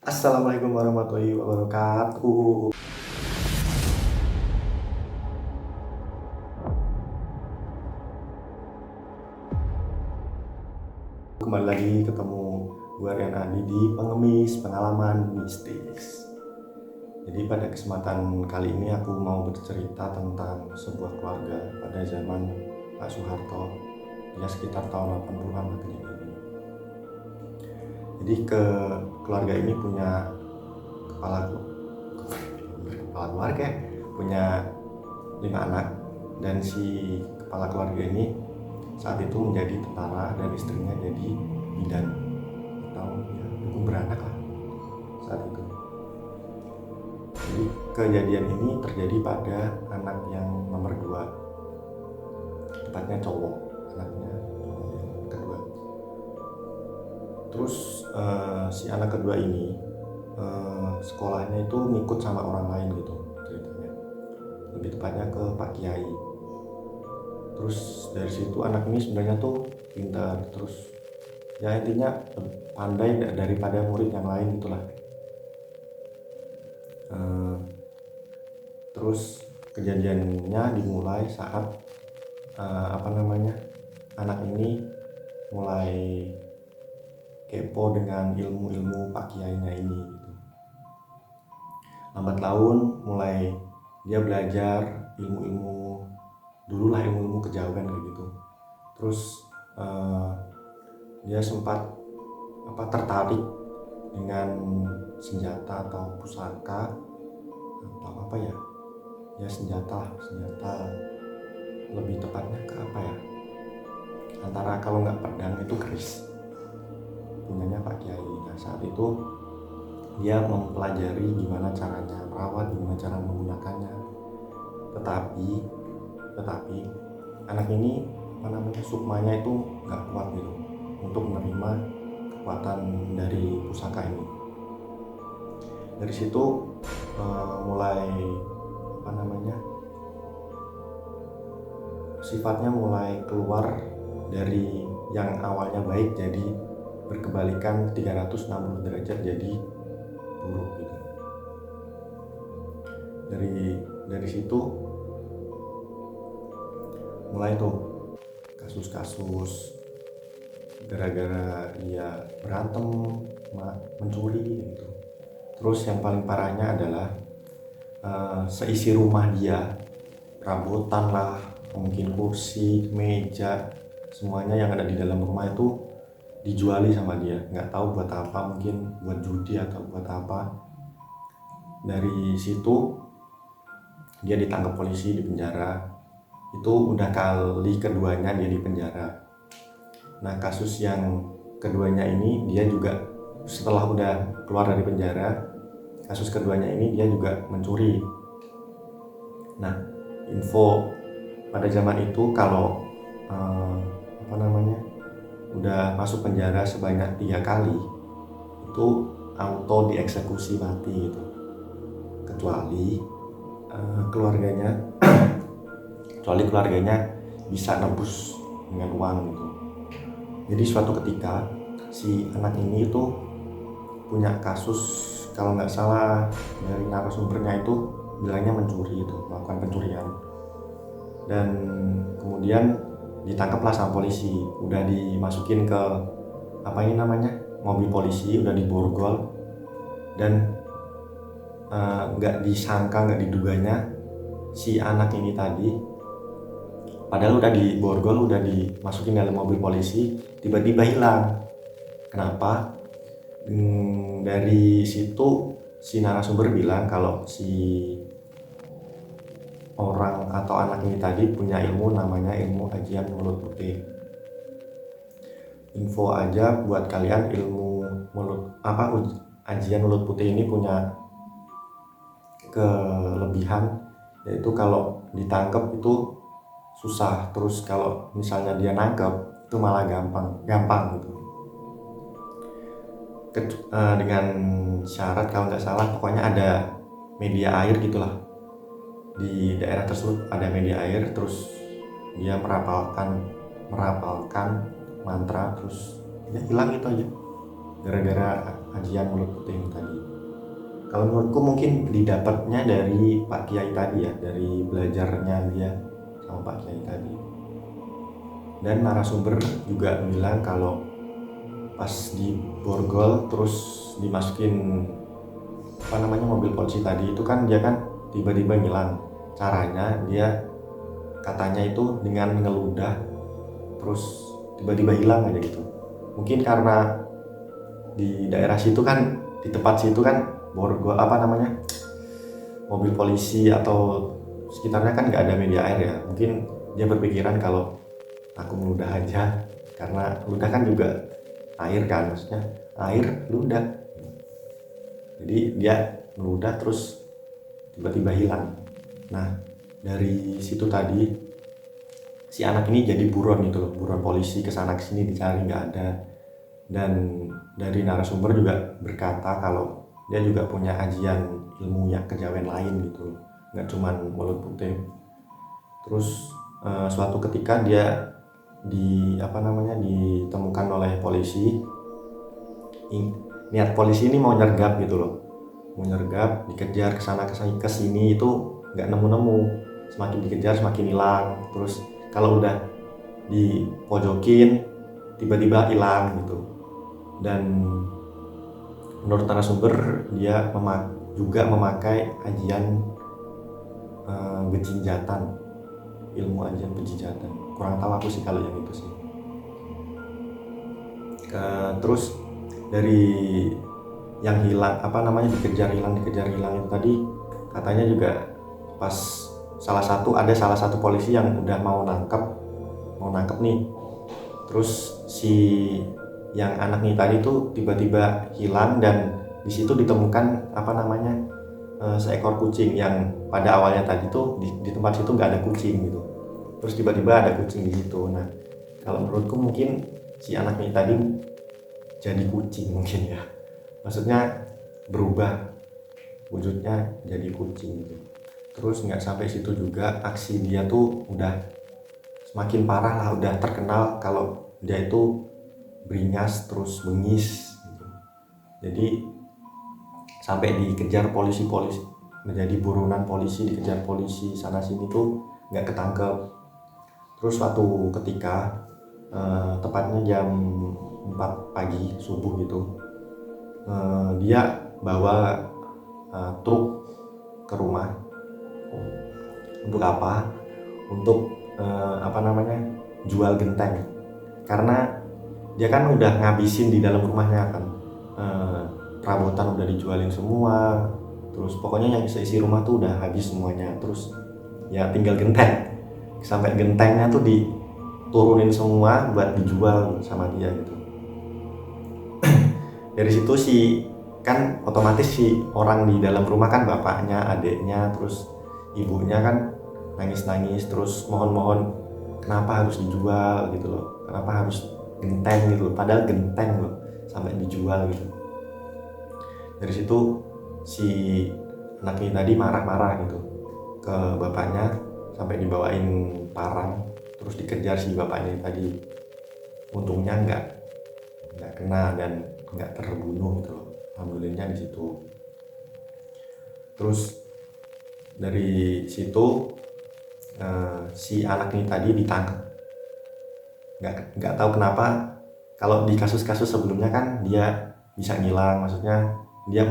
Assalamualaikum warahmatullahi wabarakatuh. Kembali lagi ketemu gue Rian Adi di Pengemis Pengalaman Mistis. Jadi pada kesempatan kali ini aku mau bercerita tentang sebuah keluarga pada zaman Pak Soeharto, ya sekitar tahun 80-an kejadian. Jadi keluarga ini punya kepala keluarga, punya 5 anak, dan si kepala keluarga ini saat itu menjadi tentara dan istrinya jadi bidan atau ya dukun beranak lah saat itu. Jadi kejadian ini terjadi pada anak yang nomor 2, tepatnya cowok, anaknya yang kedua. Terus si anak kedua ini sekolahnya itu ngikut sama orang lain gitu ceritanya, lebih tepatnya ke Pak Kiai. Terus dari situ anak ini sebenarnya tuh pintar, terus ya intinya pandai daripada murid yang lain itulah. Terus kejadiannya dimulai saat anak ini mulai kepo dengan ilmu-ilmu Pak Kiainya ini gitu. Lambat laun mulai dia belajar ilmu-ilmu, dululah ilmu-ilmu kejauhan kayak gitu. Terus dia sempat tertarik dengan senjata atau pusaka atau senjata lebih tepatnya ke antara kalau nggak pedang itu keris punyanya Pak Kiai. Nah saat itu dia mempelajari gimana caranya merawat, gimana cara menggunakannya, tetapi anak ini sukmanya itu nggak kuat gitu untuk menerima kekuatan dari pusaka ini. Dari situ mulai sifatnya mulai keluar dari yang awalnya baik jadi berkebalikan 360 derajat jadi buruk gitu. Dari situ mulai tuh kasus-kasus gara-gara dia berantem, mencuri gitu. Terus yang paling parahnya adalah seisi rumah dia, perabotan lah, mungkin kursi, meja, semuanya yang ada di dalam rumah itu dijuali sama dia. Nggak tahu buat apa, mungkin buat judi atau buat apa. Dari situ dia ditangkap polisi, di penjara. Itu udah kali keduanya dia di penjara. Nah kasus yang keduanya ini dia juga setelah udah keluar dari penjara, kasus keduanya ini dia juga mencuri. Nah info pada zaman itu kalau udah masuk penjara sebanyak 3 kali itu auto dieksekusi mati gitu, kecuali keluarganya bisa nebus dengan uang gitu. Jadi suatu ketika si anak ini itu punya kasus, kalau nggak salah dari narasumbernya itu bilangnya mencuri itu, melakukan pencurian, dan kemudian ditangkaplah sama polisi. Udah dimasukin ke mobil polisi, udah diborgol, dan nggak diduganya si anak ini tadi, padahal udah diborgol, udah dimasukin dalam mobil polisi, tiba-tiba hilang. Kenapa? Dari situ si narasumber bilang kalau si orang atau anak ini tadi punya ilmu namanya ilmu ajian mulut putih. Info aja buat kalian, ajian mulut putih ini punya kelebihan, yaitu kalau ditangkap itu susah, terus kalau misalnya dia nangkep itu malah gampang gitu. Dengan syarat kalau nggak salah pokoknya ada media air gitulah, di daerah tersebut ada media air, terus dia merapalkan mantra, terus ya hilang gitu aja gara-gara ajian mulut putih ini tadi. Kalau menurutku mungkin didapatnya dari Pak Kiai tadi ya, dari belajarnya dia sama Pak Kiai tadi. Dan narasumber juga bilang kalau pas di borgol terus dimasukin mobil polisi tadi itu kan dia kan tiba-tiba ngilang. Caranya dia katanya itu dengan ngeludah terus tiba-tiba hilang aja gitu. Mungkin karena di daerah situ kan, di tempat situ kan borgol mobil polisi atau sekitarnya kan nggak ada media air ya. Mungkin dia berpikiran kalau aku meludah aja, karena ludah kan juga air kan, maksudnya air ludah. Jadi dia meludah terus tiba-tiba hilang. Nah dari situ tadi si anak ini jadi buron gitu loh, buron polisi, kesana kesini dicari nggak ada. Dan dari narasumber juga berkata kalau dia juga punya ajian ilmu yang kejawen lain gitu loh, nggak cuman mulut putih. Terus suatu ketika dia ditemukan oleh polisi. Niat polisi ini mau nyergap gitu loh, mau nyergap, dikejar kesana kesini itu nggak nemu-nemu, semakin dikejar semakin hilang. Terus kalau udah dipojokin tiba-tiba hilang gitu. Dan menurut narasumber dia juga memakai ajian bejinjatan, ilmu ajian bejinjatan. Kurang tahu aku sih kalau yang itu sih. Terus dari yang hilang dikejar hilang itu tadi katanya juga pas ada salah satu polisi yang udah mau nangkep nih. Terus si yang anak nih tadi tuh tiba-tiba hilang, dan di situ ditemukan seekor kucing yang pada awalnya tadi tuh di tempat situ nggak ada kucing gitu. Terus tiba-tiba ada kucing di situ. Nah kalau menurutku mungkin si anak nih tadi jadi kucing mungkin ya, maksudnya berubah wujudnya jadi kucing gitu. Terus nggak sampai situ juga, aksi dia tuh udah semakin parah lah, udah terkenal kalau dia itu beringas terus bengis gitu. Jadi sampai dikejar polisi, menjadi buronan polisi, dikejar polisi sana sini tuh nggak ketangkep. Terus suatu ketika tepatnya jam 4 pagi subuh gitu, dia bawa truk ke rumah. Untuk apa? Untuk jual genteng, karena dia kan udah ngabisin di dalam rumahnya kan, perabotan udah dijualin semua, terus pokoknya yang isi rumah tuh udah habis semuanya. Terus ya tinggal genteng, sampai gentengnya tuh diturunin semua buat dijual sama dia gitu. Dari situ kan otomatis si orang di dalam rumah kan, bapaknya, adiknya, terus ibunya kan nangis-nangis, terus mohon-mohon kenapa harus dijual gitu loh, kenapa harus genteng gitu loh, padahal genteng loh sampai dijual gitu. Dari situ si anak ini tadi marah-marah gitu ke bapaknya, sampai dibawain parang, terus dikejar si bapaknya tadi. Untungnya nggak kena dan nggak terbunuh gitu loh, alhamdulillahnya di situ. Terus dari situ si anak ini tadi ditangkap. Nggak tahu kenapa, kalau di kasus-kasus sebelumnya kan dia bisa ngilang, maksudnya dia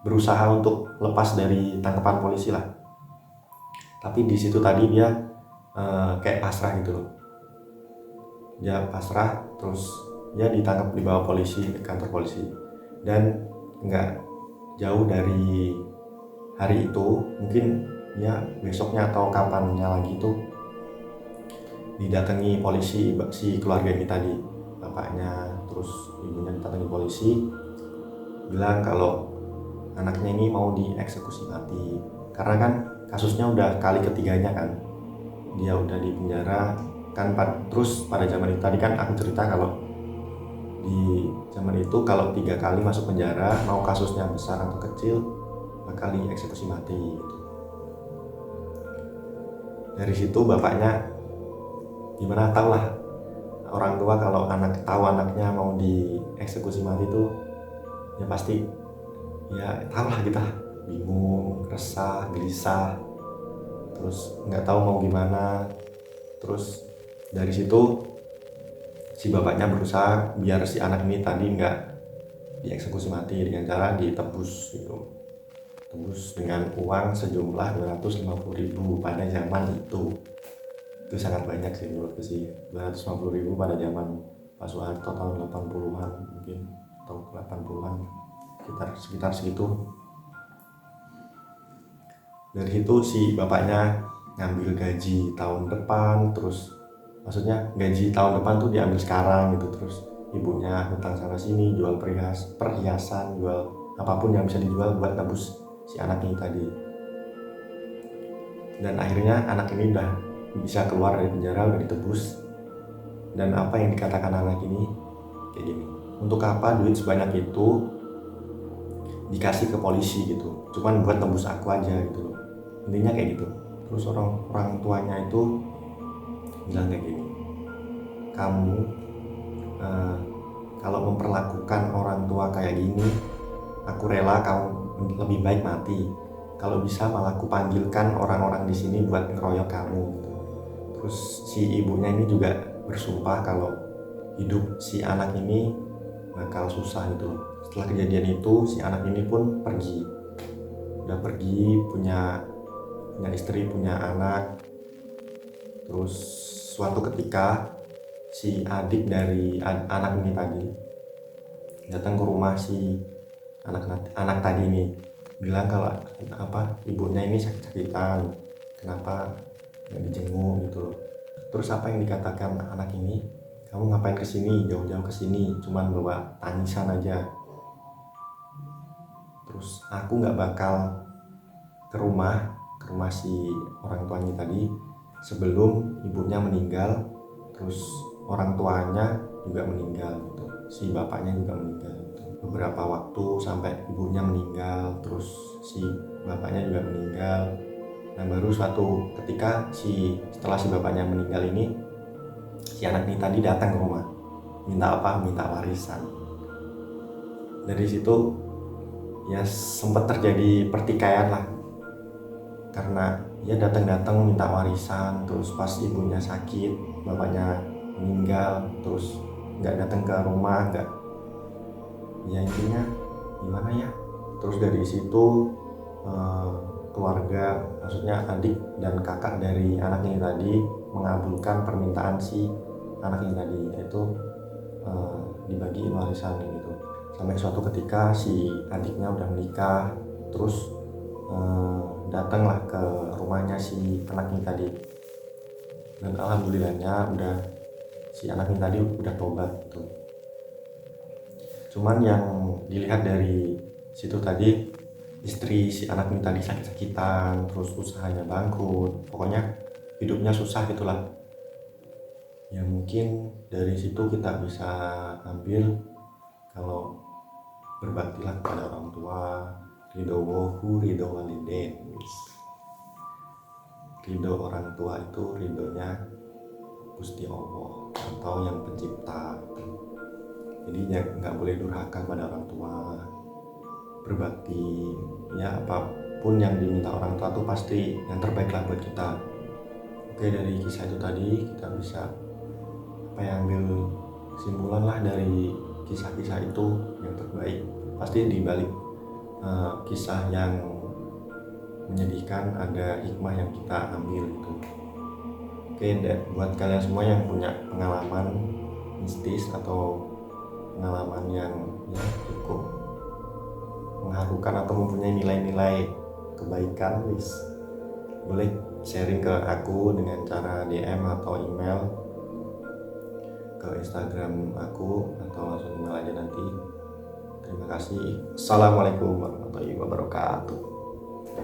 berusaha untuk lepas dari tangkapan polisi lah. Tapi di situ tadi dia kayak pasrah gitu loh. Dia pasrah, terus dia ditangkap, dibawa polisi ke kantor polisi. Dan nggak jauh dari hari itu, mungkin ya besoknya atau kapannya lagi tuh didatangi polisi si keluarga ini tadi, bapaknya terus ibunya didatangi polisi, bilang kalau anaknya ini mau dieksekusi mati. Karena kan kasusnya udah kali ketiganya kan, dia udah di penjara kan. Terus pada zaman itu tadi kan aku cerita kalau di zaman itu kalau 3 kali masuk penjara, mau kasusnya besar atau kecil, bakal dieksekusi mati gitu. Dari situ bapaknya gimana tahu lah, orang tua kalau tahu anaknya mau dieksekusi mati itu ya pasti ya tau lah kita bingung, resah, gelisah, terus nggak tahu mau gimana. Terus dari situ si bapaknya berusaha biar si anak ini tadi nggak dieksekusi mati dengan cara ditebus gitu, tebus dengan uang sejumlah 250.000 pada zaman itu sangat banyak sih menurutku sih. 250.000 pada zaman Pak Soeharto tahun 80-an mungkin, atau 80-an, sekitar segitu. Dari itu si bapaknya ngambil gaji tahun depan, terus maksudnya gaji tahun depan tuh diambil sekarang gitu. Terus ibunya hutang sana sini, jual perhiasan, jual apapun yang bisa dijual buat nebus si anak ini tadi. Dan akhirnya anak ini udah bisa keluar dari penjara, udah ditebus. Dan apa yang dikatakan anak ini kayak gini, untuk apa duit sebanyak itu dikasih ke polisi gitu, cuman buat tembus aku aja gitu loh, intinya kayak gitu. Terus orang tuanya itu bilang kayak gini, kamu kalau memperlakukan orang tua kayak gini, aku rela kamu lebih baik mati. Kalau bisa malah aku panggilkan orang-orang di sini buat ngeroyok kamu gitu. Terus si ibunya ini juga bersumpah kalau hidup si anak ini bakal susah gitu. Setelah kejadian itu si anak ini pun pergi, udah pergi, punya istri, punya anak. Terus suatu ketika si adik dari anak ini tadi datang ke rumah si anak tadi ini, bilang kalau ibunya ini sakit-sakitan, kenapa nggak dijenguk gitu loh. Terus apa yang dikatakan anak ini, kamu ngapain kesini, jauh-jauh kesini, cuman bawa tangisan aja. Terus aku nggak bakal ke rumah si orang tuanya tadi sebelum ibunya meninggal, terus orang tuanya juga meninggal gitu, si bapaknya juga meninggal gitu. Beberapa waktu sampai ibunya meninggal, terus si bapaknya juga meninggal. Nah baru suatu ketika setelah si bapaknya meninggal ini, si anak ini tadi datang ke rumah, minta warisan. Dari situ ya sempat terjadi pertikaian lah, karena dia datang minta warisan, terus pas ibunya sakit, bapaknya meninggal, terus nggak datang ke rumah, nggak, ya intinya gimana ya. Terus dari situ keluarga, maksudnya adik dan kakak dari anak ini tadi mengabulkan permintaan si anak ini tadi, yaitu dibagiin warisan gitu. Sampai suatu ketika si adiknya udah menikah, terus datanglah ke rumahnya si anak ini tadi, dan alhamdulillahnya si anak ini tadi udah tobat gitu. Cuman yang dilihat dari situ tadi, istri si anak ini tadi sakit-sakitan, terus usahanya bangkrut, pokoknya hidupnya susah gitulah. Ya mungkin dari situ kita bisa ambil kalau berbaktilah kepada orang tua, ridho wohu ridho walidain. Ridho orang tua itu ridhonya Gusti Allah atau yang pencipta. Jadi ya nggak boleh durhaka pada orang tua, berbakti ya, apapun yang diminta orang tua itu pasti yang terbaik lah buat kita. Oke, dari kisah itu tadi kita bisa ambil kesimpulan lah dari kisah-kisah itu, yang terbaik pasti di balik kisah yang menyedihkan ada hikmah yang kita ambil gitu. Oke, buat kalian semua yang punya pengalaman mistis atau pengalaman yang ya cukup mengharukan atau mempunyai nilai-nilai kebaikan, boleh sharing ke aku dengan cara DM atau email ke Instagram aku, atau langsung email aja nanti. Terima kasih. Assalamualaikum warahmatullahi wabarakatuh.